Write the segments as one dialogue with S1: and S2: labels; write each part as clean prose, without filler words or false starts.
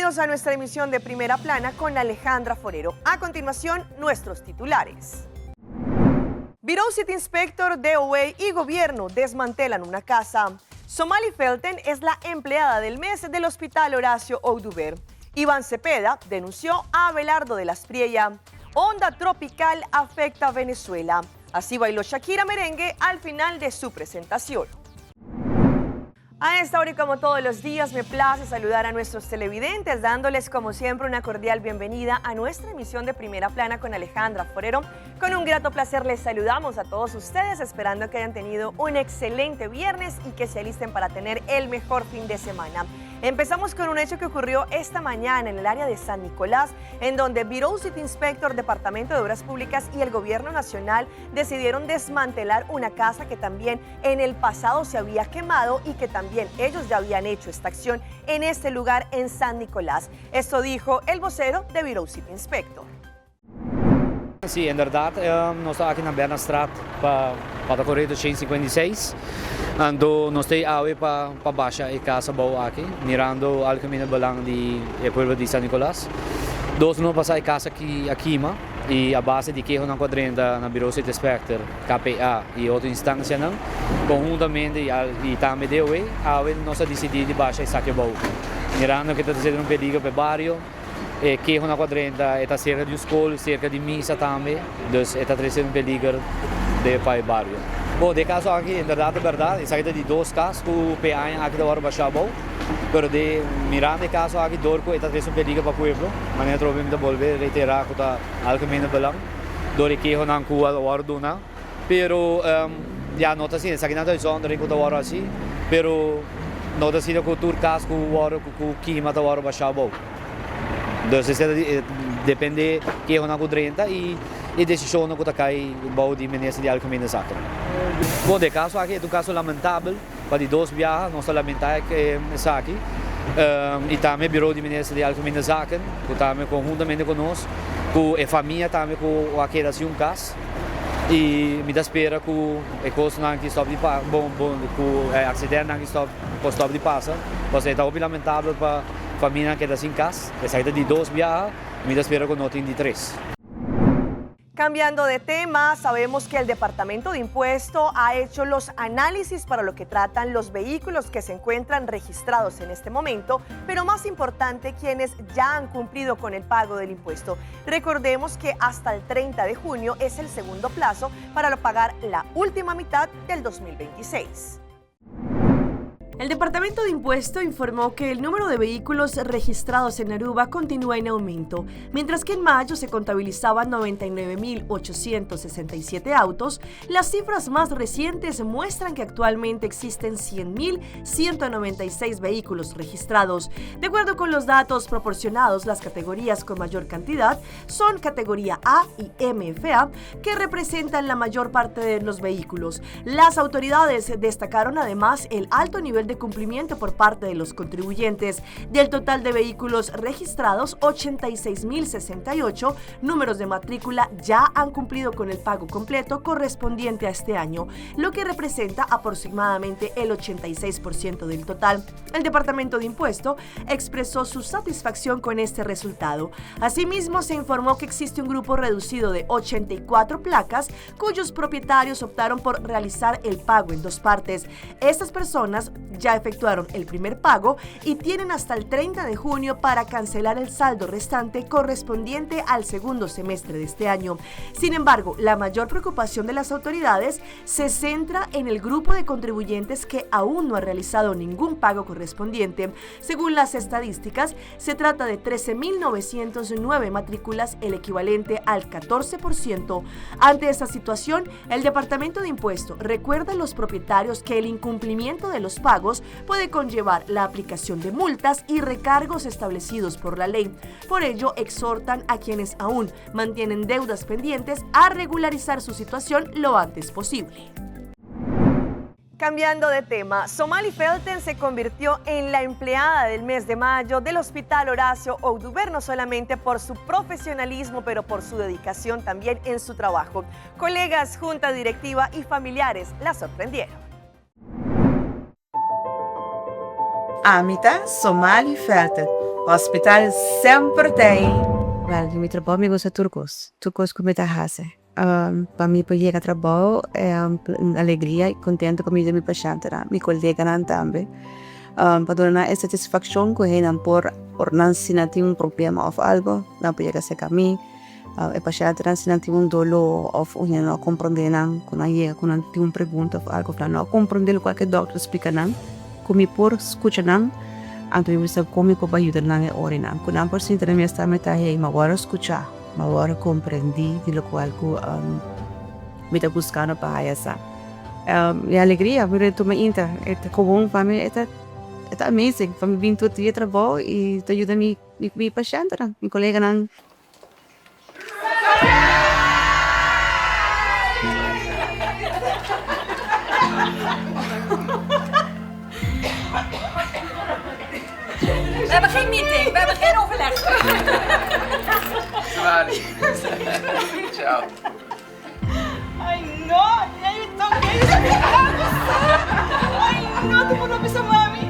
S1: Bienvenidos a nuestra emisión de Primera Plana con Alejandra Forero. A continuación, nuestros titulares. Bureau City Inspector, DOA y gobierno desmantelan una casa. Somali Felten es la empleada del mes del Hospital Horacio Oduber. Iván Cepeda denunció a Abelardo de la Espriella. Onda tropical afecta a Venezuela. Así bailó Shakira merengue al final de su presentación. A esta hora y como todos los días me place saludar a nuestros televidentes dándoles como siempre una cordial bienvenida a nuestra emisión de Primera Plana con Alejandra Forero. Con un grato placer les saludamos a todos ustedes esperando que hayan tenido un excelente viernes y que se alisten para tener el mejor fin de semana. Empezamos con un hecho que ocurrió esta mañana en el área de San Nicolás, en donde Bureau City Inspector, Departamento de Obras Públicas y el Gobierno Nacional decidieron desmantelar una casa que también en el pasado se había quemado y que también ellos ya habían hecho esta acción en este lugar en San Nicolás. Esto dijo el vocero de Bureau City Inspector.
S2: Sì, inderdaad, nós estamos aqui na Bernstraat para correr do 156. Ando nós temos a para baixar a casa boa aqui, mirando o alcamino belang do povo de San Nicolás. Nós não passar a casa aqui e a base de que não quadrenda na Bureau City Inspector, KPA e outra instância não, conjuntamente e também DOE, nós decidimos de baixar a casa boa, mirando que está sendo perigo para o bairro. Que na quadrenda está cerca de escola, cerca de missa também, então está trazendo perigo para o bairro. Bom, de caso aqui, em verdade, saída de dois casos, o PA aqui da hora baixar bom, mas de mirando o caso aqui, dorco está trazendo perigo para o povo, mas não trouxemos de volver, reiterar que está algo menos belang, do que não com a hora do não, pero já não está assim, aqui não está zona de que da hora assim, pero não está assim que o tur caso com o hora com o clima da hora baixar bom. Então, depende que é na quadrenta e decisão que está cai bom de menesa de algo menos alto. Bom, de caso aqui é um caso lamentável para de dois viagens, nós lamentamos que é aqui. E também o Bureau de Menesa de algo menos alto, que também conjuntamente conosco, com a família também com a quedação caso. E me espera que o costo não que stop de bom que o acidente não que stop de passa, porque está muito lamentável para família que está sin casa, que saída de dos viajes, me espero que no tiene de tres.
S1: Cambiando de tema, sabemos que el Departamento de Impuesto ha hecho los análisis para lo que tratan los vehículos que se encuentran registrados en este momento, pero más importante, quienes ya han cumplido con el pago del impuesto. Recordemos que hasta el 30 de junio es el segundo plazo para pagar la última mitad del 2026. El Departamento de Impuesto informó que el número de vehículos registrados en Aruba continúa en aumento, mientras que en mayo se contabilizaban 99.867 autos. Las cifras más recientes muestran que actualmente existen 100.196 vehículos registrados. De acuerdo con los datos proporcionados, las categorías con mayor cantidad son categoría A y MFA, que representan la mayor parte de los vehículos. Las autoridades destacaron además el alto nivel de cumplimiento por parte de los contribuyentes. Del total de vehículos registrados, 86.068 números de matrícula ya han cumplido con el pago completo correspondiente a este año, lo que representa aproximadamente el 86% del total. El Departamento de Impuesto expresó su satisfacción con este resultado. Asimismo, se informó que existe un grupo reducido de 84 placas cuyos propietarios optaron por realizar el pago en dos partes. Estas personas ya efectuaron el primer pago y tienen hasta el 30 de junio para cancelar el saldo restante correspondiente al segundo semestre de este año. Sin embargo, la mayor preocupación de las autoridades se centra en el grupo de contribuyentes que aún no ha realizado ningún pago correspondiente. Según las estadísticas, se trata de 13.909 matrículas, el equivalente al 14%. Ante esta situación, el Departamento de Impuesto recuerda a los propietarios que el incumplimiento de los pagos puede conllevar la aplicación de multas y recargos establecidos por la ley. Por ello, exhortan a quienes aún mantienen deudas pendientes a regularizar su situación lo antes posible. Cambiando de tema, Somali Felten se convirtió en la empleada del mes de mayo del Hospital Horacio Oduber, no solamente por su profesionalismo, pero por su dedicación también en su trabajo. Colegas, junta directiva y familiares la sorprendieron.
S3: Amita Somali Felten, hospital sempre tem. Well, mi trabajo me gusta turcos como hace. Para mí, para llegar a trabajo, una alegría y contento con mi paciente, mi colega también. Para dar satisfacción con él por no tener un problema o algo, no puede llegar a mí. El paciente no tener un dolor o no comprender con una pregunta o algo, no comprender lo que el doctor explica, como por escuchar, anche mi sabe come ko ayudar nang orina. Kung ang porcento na mi sta metahe, mawara escuchar, mawara compreender de lo cual ko me está buscando para essa. E alegria, por tu me inter, como para mim é amazing. Para mim vim todo dia trabalho e te ajuda mi paciente, mi colega nang.
S4: We hebben geen meeting, we hebben geen overleg.
S5: Samali. Ciao.
S4: Ay, no, ya yo toqué. Ay, no, doe me nog eens aan mami.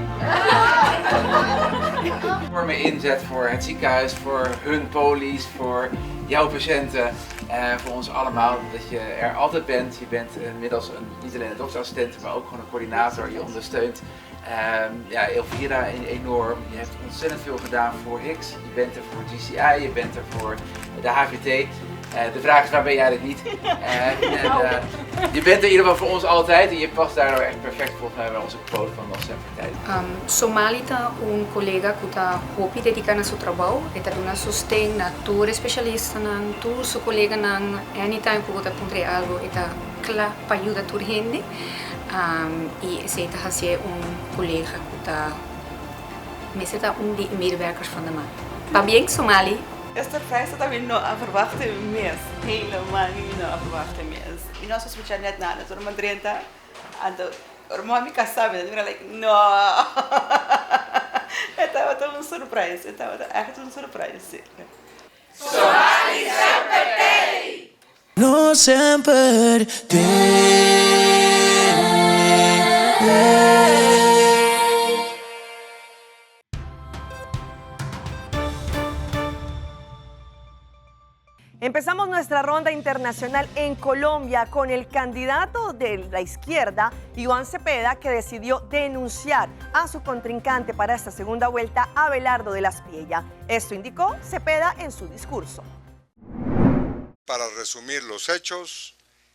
S5: Enorme inzet voor het ziekenhuis, voor hun polies, voor jouw patiënten, voor ons allemaal. Dat je er altijd bent. Je bent inmiddels niet alleen een doktersassistent, maar ook gewoon een coördinator. Je ondersteunt Elvira enorm. Je hebt ontzettend veel gedaan voor Hicks. Je bent er voor GCI, je bent er voor de HVT. De vraag is, waar ben jij eigenlijk niet? Je bent er in ieder geval voor ons altijd en je past daardoor echt perfect volgens mij bij onze quote van Los Sempre.
S6: Somali tá colega que está hopi dedicado a seu trabalho, está dando sustento na tour especialista na tour seu colega na anytime que você pode algo está claro para ajudar a gente e se está fazendo colega que está meestal de medewerkers van de man. Maar bien Somali.
S3: Esta festa também não verwachte mes. Helemaal niet não verwachte mes. E nós sospechamos net nada, só uma 30. Então, irmão me casava, eu era like, não. Estava tão surpresa, estava echt een surprise.
S4: Somali sempre tem.
S7: No sempre
S1: Empezamos nuestra ronda internacional en Colombia con el candidato de la izquierda, Iván Cepeda, que decidió denunciar a su contrincante para esta segunda vuelta, Abelardo de la Espriella. Esto indicó Cepeda en su discurso.
S8: Para resumir los hechos,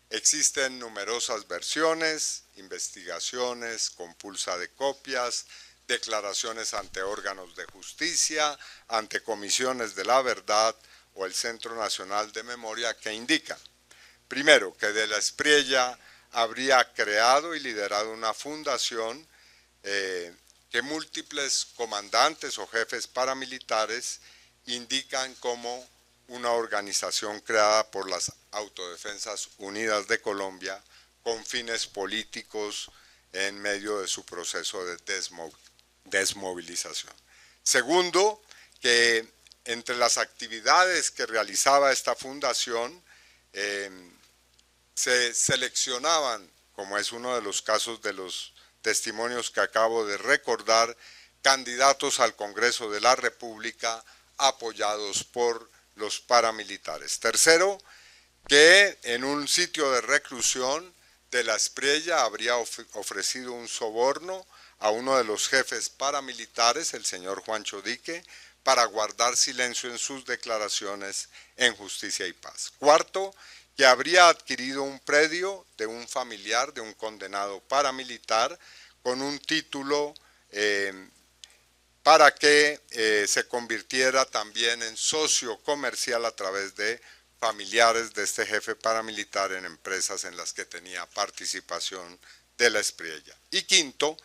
S8: existen numerosas versiones, investigaciones, compulsa de copias, declaraciones ante órganos de justicia, ante comisiones de la verdad, o el Centro Nacional de Memoria que indican, primero, que de la Espriella habría creado y liderado una fundación que múltiples comandantes o jefes paramilitares indican como una organización creada por las Autodefensas Unidas de Colombia con fines políticos en medio de su proceso de desmovilización. Segundo, que entre las actividades que realizaba esta fundación se seleccionaban, como es uno de los casos de los testimonios que acabo de recordar, candidatos al Congreso de la República apoyados por los paramilitares. Tercero, que en un sitio de reclusión de la Espriella habría ofrecido un soborno a uno de los jefes paramilitares, el señor Juancho Dique, para guardar silencio en sus declaraciones en Justicia y Paz. Cuarto, que habría adquirido un predio de un familiar de un condenado paramilitar con un título para que se convirtiera también en socio comercial a través de familiares de este jefe paramilitar en empresas en las que tenía participación de la Espriella. Y quinto,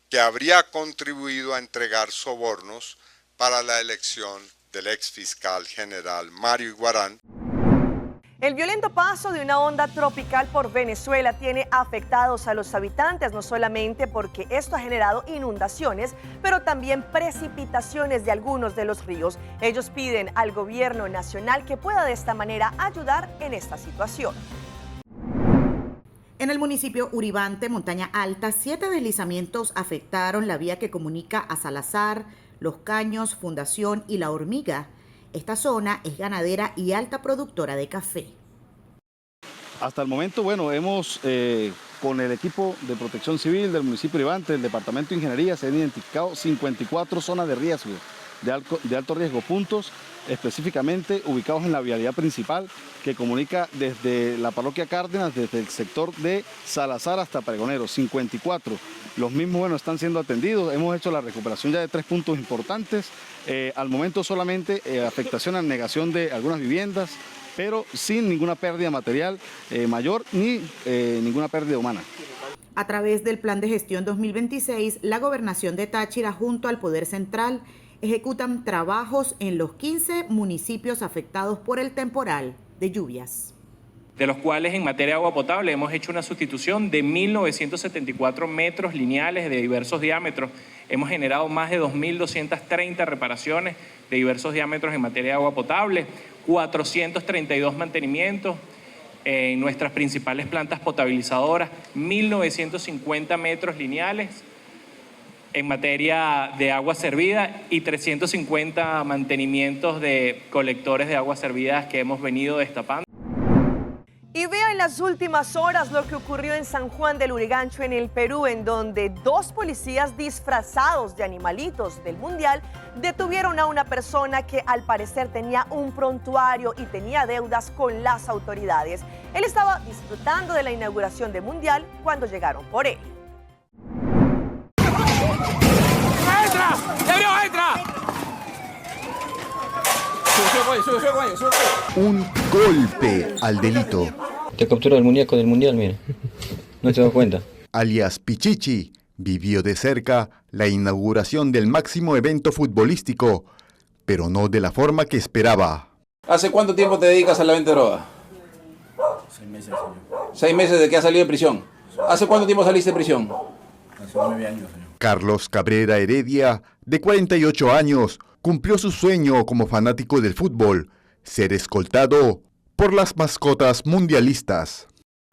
S8: que habría contribuido a entregar sobornos para la elección del ex fiscal general Mario Iguarán.
S1: El violento paso de una onda tropical por Venezuela tiene afectados a los habitantes, no solamente porque esto ha generado inundaciones, pero también precipitaciones de algunos de los ríos. Ellos piden al gobierno nacional que pueda de esta manera ayudar en esta situación.
S9: En el municipio Uribante, Montaña Alta, 7 deslizamientos afectaron la vía que comunica a Salazar, Los Caños, Fundación y La Hormiga. Esta zona es ganadera y alta productora de café.
S10: Hasta el momento, bueno, hemos, con el equipo de protección civil del municipio de Ivante, del departamento de ingeniería, se han identificado 54 zonas de riesgo, de alto riesgo, puntos específicamente ubicados en la vialidad principal que comunica desde la parroquia Cárdenas, desde el sector de Salazar hasta Pregonero, 54. Los mismos, bueno, están siendo atendidos. Hemos hecho la recuperación ya de 3 puntos importantes. Al momento solamente afectación a negación de algunas viviendas, pero sin ninguna pérdida material mayor ni ninguna pérdida humana.
S9: A través del Plan de Gestión 2026, la Gobernación de Táchira junto al Poder Central ejecutan trabajos en los 15 municipios afectados por el temporal de lluvias.
S11: De los cuales en materia de agua potable hemos hecho una sustitución de 1.974 metros lineales de diversos diámetros. Hemos generado más de 2.230 reparaciones de diversos diámetros en materia de agua potable, 432 mantenimientos en nuestras principales plantas potabilizadoras, 1.950 metros lineales en materia de agua servida y 350 mantenimientos de colectores de agua servidas que hemos venido destapando.
S1: Y vea en las últimas horas lo que ocurrió en San Juan del Lurigancho, en el Perú, en donde 2 policías disfrazados de animalitos del Mundial detuvieron a una persona que al parecer tenía un prontuario y tenía deudas con las autoridades. Él estaba disfrutando de la inauguración del Mundial cuando llegaron por él.
S12: ¡Entra! ¡Ya entra!
S13: Un golpe al delito.
S14: Te capturó el muñeco del Mundial, mira. No te das cuenta.
S13: Alias Pichichi vivió de cerca la inauguración del máximo evento futbolístico, pero no de la forma que esperaba.
S15: ¿Hace cuánto tiempo te dedicas a la venta de droga?
S16: 6 meses, señor.
S15: 6 meses de que has salido de prisión. ¿Hace cuánto tiempo saliste de prisión?
S16: Hace 9 años, señor.
S13: Carlos Cabrera Heredia, de 48 años, cumplió su sueño como fanático del fútbol, ser escoltado por las mascotas mundialistas.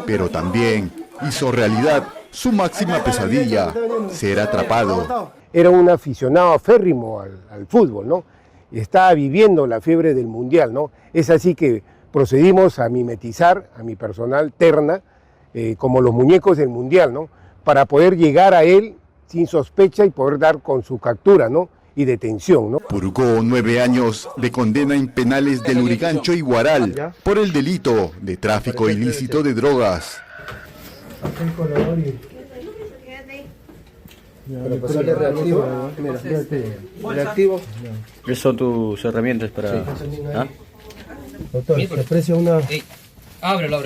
S13: Pero también hizo realidad su máxima pesadilla, ser atrapado.
S17: Era un aficionado aférrimo al fútbol, ¿no? Y estaba viviendo la fiebre del Mundial, ¿no? Es así que procedimos a mimetizar a mi personal terna como los muñecos del Mundial, ¿no? Para poder llegar a él sin sospecha y poder dar con su captura, ¿no? Y detención, ¿no?
S13: Purgó 9 años de condena en penales de Lurigancho y Guaral por el delito de tráfico ilícito de drogas.
S14: ¿Esas son tus herramientas para...?
S17: Sí. ¿Ah? Doctor, te aprecio una...
S14: Ábrelo.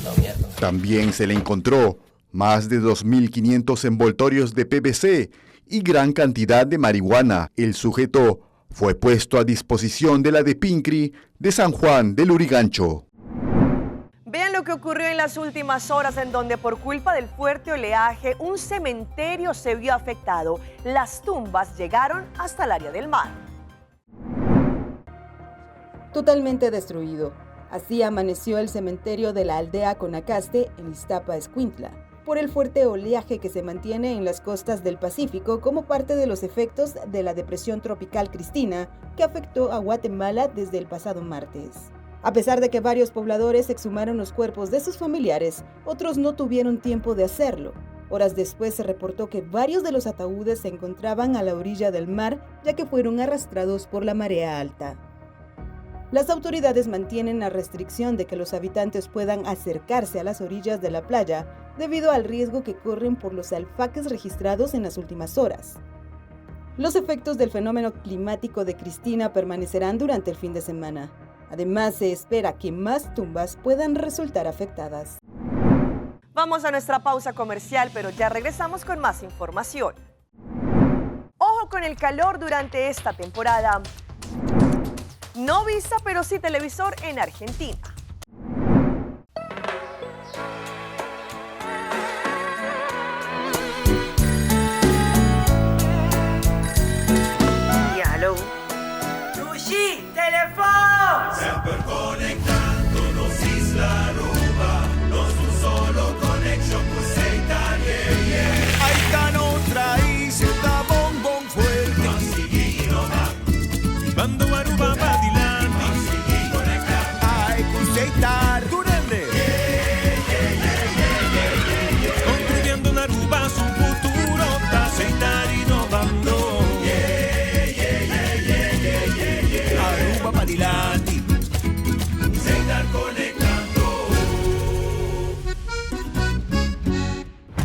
S14: No, mierda.
S13: También se le encontró más de 2.500 envoltorios de PVC y gran cantidad de marihuana. El sujeto fue puesto a disposición de la DEPINCRI de San Juan del Lurigancho.
S1: Vean lo que ocurrió en las últimas horas, en donde por culpa del fuerte oleaje un cementerio se vio afectado. Las tumbas llegaron hasta el área del mar.
S18: Totalmente destruido. Así amaneció el cementerio de la aldea Conacaste en Iztapa, Escuintla, por el fuerte oleaje que se mantiene en las costas del Pacífico como parte de los efectos de la depresión tropical Cristina que afectó a Guatemala desde el pasado martes. A pesar de que varios pobladores exhumaron los cuerpos de sus familiares, otros no tuvieron tiempo de hacerlo. Horas después se reportó que varios de los ataúdes se encontraban a la orilla del mar, ya que fueron arrastrados por la marea alta. Las autoridades mantienen la restricción de que los habitantes puedan acercarse a las orillas de la playa debido al riesgo que corren por los alfaques registrados en las últimas horas. Los efectos del fenómeno climático de Cristina permanecerán durante el fin de semana. Además, se espera que más tumbas puedan resultar afectadas.
S1: Vamos a nuestra pausa comercial, pero ya regresamos con más información. Ojo con el calor durante esta temporada. No visa, pero sí televisor en Argentina.
S12: Hello. Sushi, teléfono.
S7: Sempre conectándonos Isla Aruba, nos un solo connection con Seita, yeah, yeah. Aí tá noutra isla, aceitar.
S12: Turende. Construyendo en Aruba su futuro para aceitar innovando. Aruba para adelante. Aceitar conectando.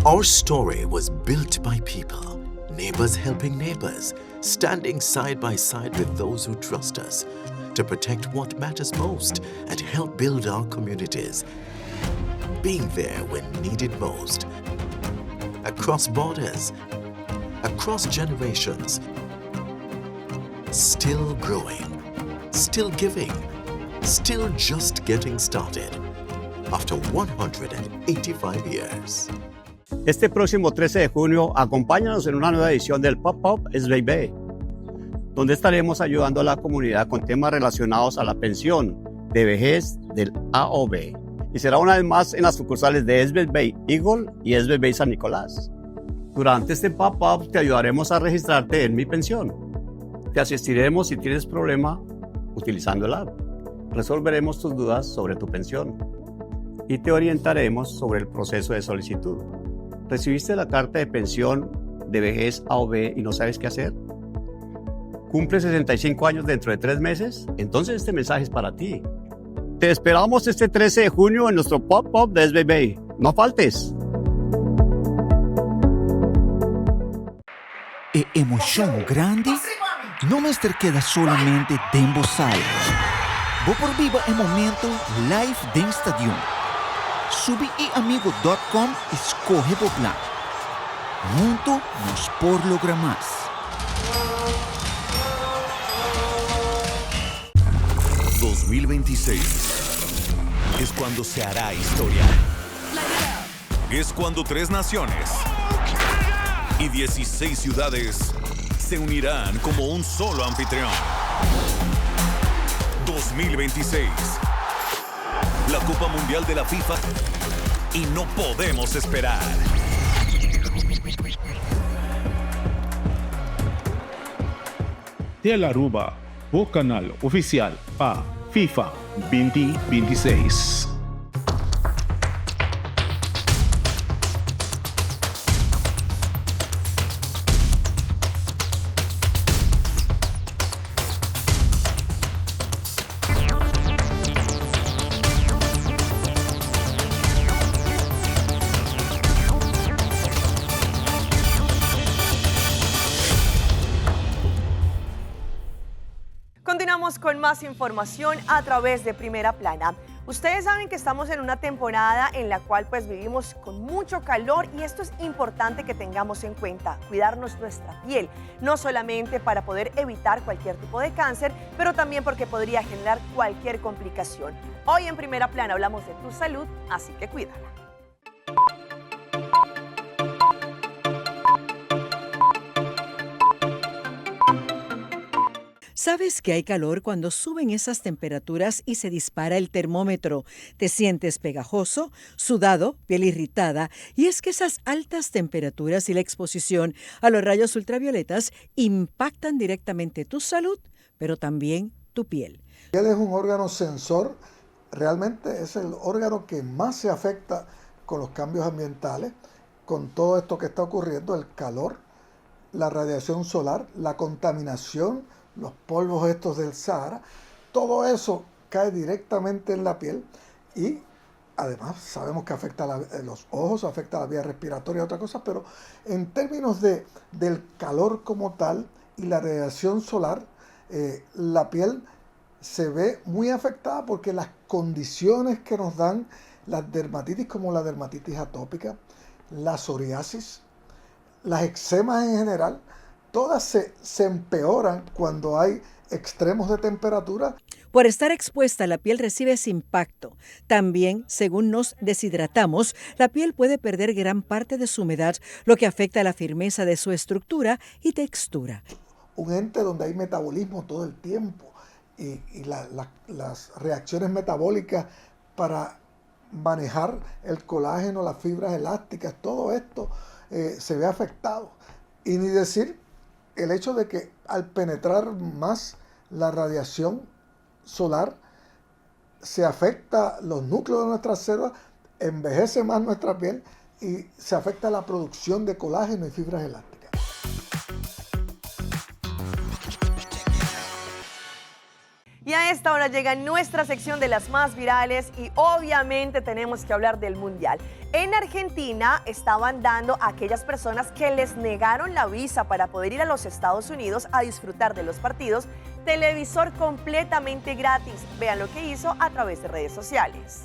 S19: Our story was built by people, neighbors helping neighbors, standing side by side with those who trust us to protect what matters most and help build our communities. Being there when needed most. Across borders, across generations. Still growing, still giving, still just getting started. After 185 years.
S20: Este próximo 13 de junio, acompáñanos en una nueva edición del Pop-Up SBB, donde estaremos ayudando a la comunidad con temas relacionados a la pensión de vejez del AOB. Y será una vez más en las sucursales de SBB Eagle y SBB San Nicolás. Durante este Pop-Up te ayudaremos a registrarte en Mi Pensión. Te asistiremos si tienes problema utilizando el app. Resolveremos tus dudas sobre tu pensión y te orientaremos sobre el proceso de solicitud. ¿Recibiste la carta de pensión de vejez AOB y no sabes qué hacer? ¿Cumple 65 años dentro de 3 meses? Entonces este mensaje es para ti. Te esperamos este 13 de junio en nuestro Pop-Up de SBB. ¡No faltes!
S21: E emoção grande não mestre queda solamente dentro do sala. Vou por viva o momento live dentro do estádio. Subi iamigo.com, escoge o plan. Junto nos por lograr más.
S7: 2026 es cuando se hará historia. Es cuando 3 naciones y 16 ciudades se unirán como un solo anfitrión. 2026. La Copa Mundial de la FIFA y no podemos esperar.
S22: Tel Aruba, o canal oficial para FIFA 2026.
S1: Continuamos con más información a través de Primera Plana. Ustedes saben que estamos en una temporada en la cual pues vivimos con mucho calor y esto es importante que tengamos en cuenta, cuidarnos nuestra piel, no solamente para poder evitar cualquier tipo de cáncer, pero también porque podría generar cualquier complicación. Hoy en Primera Plana hablamos de tu salud, así que cuídala.
S23: ¿Sabes que hay calor cuando suben esas temperaturas y se dispara el termómetro? Te sientes pegajoso, sudado, piel irritada, y es que esas altas temperaturas y la exposición a los rayos ultravioletas impactan directamente tu salud, pero también tu piel.
S24: La piel es un órgano sensor, realmente es el órgano que más se afecta con los cambios ambientales, con todo esto que está ocurriendo, el calor, la radiación solar, la contaminación, los polvos estos del Sahara, todo eso cae directamente en la piel y además sabemos que afecta los ojos, afecta la vía respiratoria y otras cosas, pero en términos del calor como tal y la radiación solar, la piel se ve muy afectada porque las condiciones que nos dan las dermatitis como la dermatitis atópica, la psoriasis, las eczemas en general, todas se empeoran cuando hay extremos de temperatura.
S23: Por estar expuesta, la piel recibe ese impacto. También, según nos deshidratamos, la piel puede perder gran parte de su humedad, lo que afecta la firmeza de su estructura y textura.
S24: Un ente donde hay metabolismo todo el tiempo y las reacciones metabólicas para manejar el colágeno, las fibras elásticas, todo esto se ve afectado. Y ni decir el hecho de que al penetrar más la radiación solar se afecta los núcleos de nuestras células, envejece más nuestra piel y se afecta la producción de colágeno y fibras elásticas.
S1: Y a esta hora llega nuestra sección de las más virales y obviamente tenemos que hablar del Mundial. En Argentina estaban dando a aquellas personas que les negaron la visa para poder ir a los Estados Unidos a disfrutar de los partidos, televisor completamente gratis. Vean lo que hizo a través de redes sociales.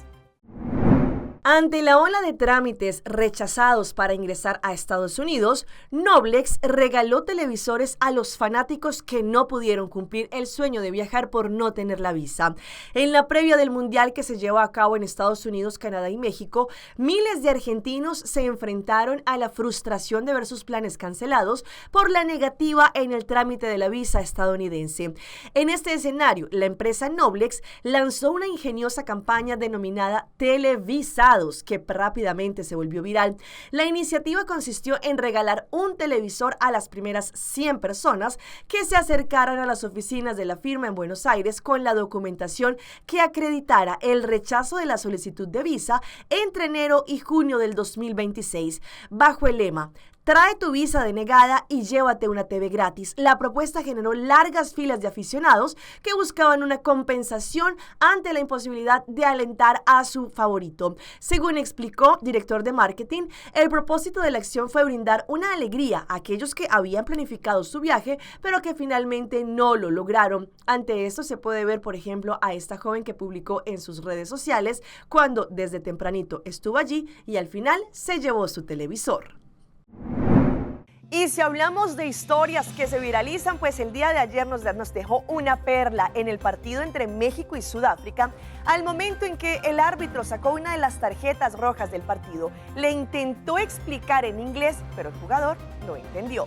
S1: Ante la ola de trámites rechazados para ingresar a Estados Unidos, Noblex regaló televisores a los fanáticos que no pudieron cumplir el sueño de viajar por no tener la visa. En la previa del Mundial que se llevó a cabo en Estados Unidos, Canadá y México, miles de argentinos se enfrentaron a la frustración de ver sus planes cancelados por la negativa en el trámite de la visa estadounidense. En este escenario, la empresa Noblex lanzó una ingeniosa campaña denominada Televisados, que rápidamente se volvió viral. La iniciativa consistió en regalar un televisor a las primeras 100 personas que se acercaran a las oficinas de la firma en Buenos Aires con la documentación que acreditara el rechazo de la solicitud de visa entre enero y junio del 2026, bajo el lema "Trae tu visa denegada y llévate una TV gratis". La propuesta generó largas filas de aficionados que buscaban una compensación ante la imposibilidad de alentar a su favorito. Según explicó director de marketing, el propósito de la acción fue brindar una alegría a aquellos que habían planificado su viaje, pero que finalmente no lo lograron. Ante esto se puede ver, por ejemplo, a esta joven que publicó en sus redes sociales cuando desde tempranito estuvo allí y al final se llevó su televisor. Y si hablamos de historias que se viralizan, pues el día de ayer nos dejó una perla en el partido entre México y Sudáfrica, al momento en que el árbitro sacó una de las tarjetas rojas del partido. Le intentó explicar en inglés, pero el jugador no entendió.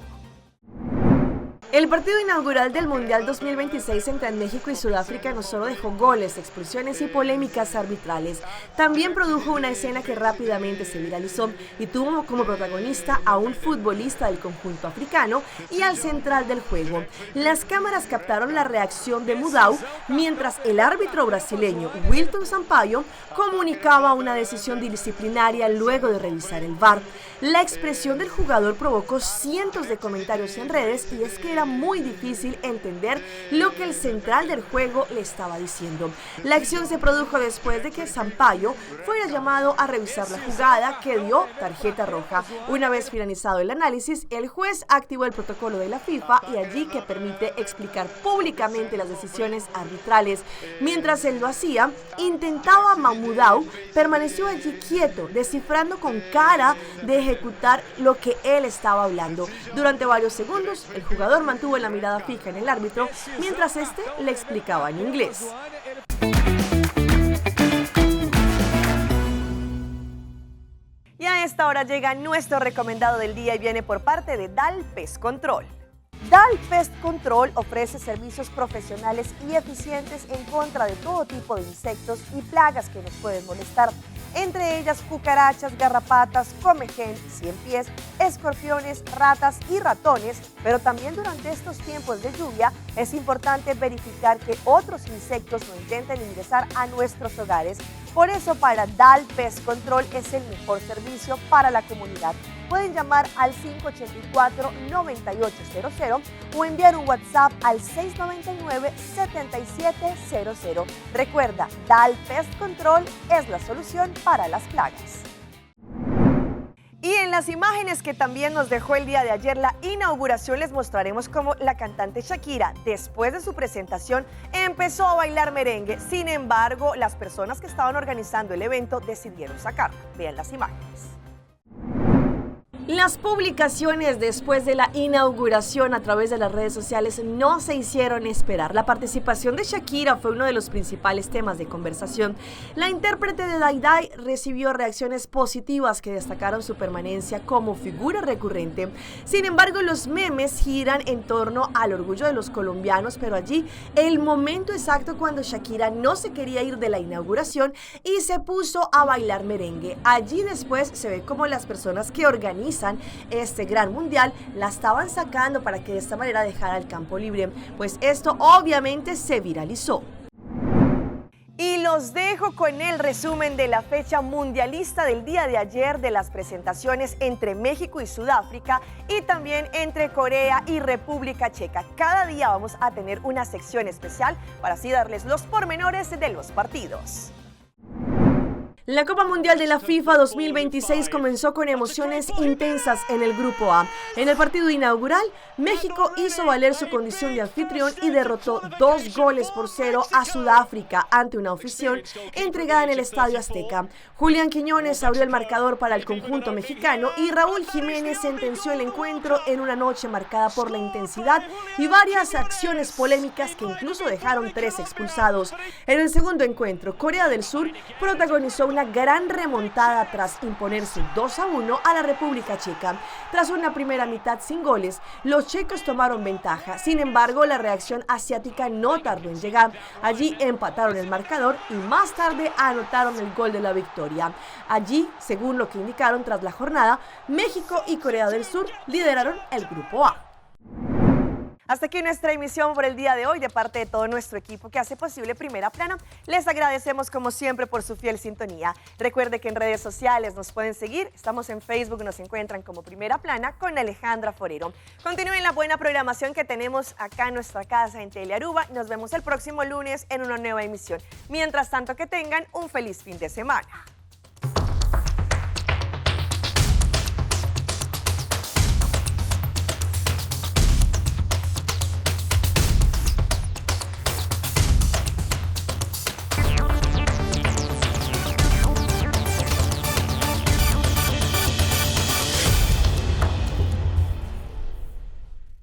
S1: El partido inaugural del Mundial 2026 entre México y Sudáfrica no solo dejó goles, expulsiones y polémicas arbitrales, también produjo una escena que rápidamente se viralizó y tuvo como protagonista a un futbolista del conjunto africano y al central del juego. Las cámaras captaron la reacción de Mudau mientras el árbitro brasileño Wilton Sampaio comunicaba una decisión disciplinaria luego de revisar el VAR. La expresión del jugador provocó cientos de comentarios en redes y es que era muy difícil entender lo que el central del juego le estaba diciendo. La acción se produjo después de que Sampaio fuera llamado a revisar la jugada que dio tarjeta roja. Una vez finalizado el análisis, el juez activó el protocolo de la FIFA y allí que permite explicar públicamente las decisiones arbitrales. Mientras él lo hacía, intentaba Mudau permaneció allí quieto, descifrando con cara de ejecutar lo que él estaba hablando. Durante varios segundos, el jugador mantuvo la mirada fija en el árbitro mientras este le explicaba en inglés. Y a esta hora llega nuestro recomendado del día y viene por parte de DAL Pest Control. DAL Pest Control ofrece servicios profesionales y eficientes en contra de todo tipo de insectos y plagas que nos pueden molestar, entre ellas cucarachas, garrapatas, comején, ciempiés, escorpiones, ratas y ratones, pero también durante estos tiempos de lluvia es importante verificar que otros insectos no intenten ingresar a nuestros hogares. Por eso para DAL Pest Control es el mejor servicio para la comunidad. Pueden llamar al 584-9800 o enviar un WhatsApp al 699-7700. Recuerda, DAL Pest Control es la solución para las plagas. Y en las imágenes que también nos dejó el día de ayer la inauguración, les mostraremos cómo la cantante Shakira, después de su presentación, empezó a bailar merengue. Sin embargo, las personas que estaban organizando el evento decidieron sacarla. Vean las imágenes. Las publicaciones después de la inauguración a través de las redes sociales no se hicieron esperar. La participación de Shakira fue uno de los principales temas de conversación. La intérprete de Day Day recibió reacciones positivas que destacaron su permanencia como figura recurrente. Sin embargo, los memes giran en torno al orgullo de los colombianos, pero allí el momento exacto cuando Shakira no se quería ir de la inauguración y se puso a bailar merengue. Allí después se ve como las personas que organizan este gran mundial la estaban sacando para que de esta manera dejara el campo libre, pues esto obviamente se viralizó. Y lo Los dejo con el resumen de la fecha mundialista del día de ayer, de las presentaciones entre México y Sudáfrica y también entre Corea y República Checa. Cada día vamos a tener una sección especial para así darles los pormenores de los partidos. La Copa Mundial de la FIFA 2026 comenzó con emociones intensas en el Grupo A. En el partido inaugural, México hizo valer su condición de anfitrión y derrotó 2-0 a Sudáfrica ante una afición entregada en el Estadio Azteca. Julián Quiñones abrió el marcador para el conjunto mexicano y Raúl Jiménez sentenció el encuentro en una noche marcada por la intensidad y varias acciones polémicas que incluso dejaron 3 expulsados. En el segundo encuentro, Corea del Sur protagonizó una gran remontada tras imponerse 2-1 a la República Checa. Tras una primera mitad sin goles, los checos tomaron ventaja. Sin embargo, la reacción asiática no tardó en llegar. Allí empataron el marcador y más tarde anotaron el gol de la victoria. Allí, según lo que indicaron tras la jornada, México y Corea del Sur lideraron el Grupo A. Hasta aquí nuestra emisión por el día de hoy. De parte de todo nuestro equipo que hace posible Primera Plana, les agradecemos como siempre por su fiel sintonía. Recuerde que en redes sociales nos pueden seguir. Estamos en Facebook, nos encuentran como Primera Plana con Alejandra Forero. Continúen la buena programación que tenemos acá en nuestra casa en Telearuba. Nos vemos el próximo lunes en una nueva emisión. Mientras tanto, que tengan un feliz fin de semana.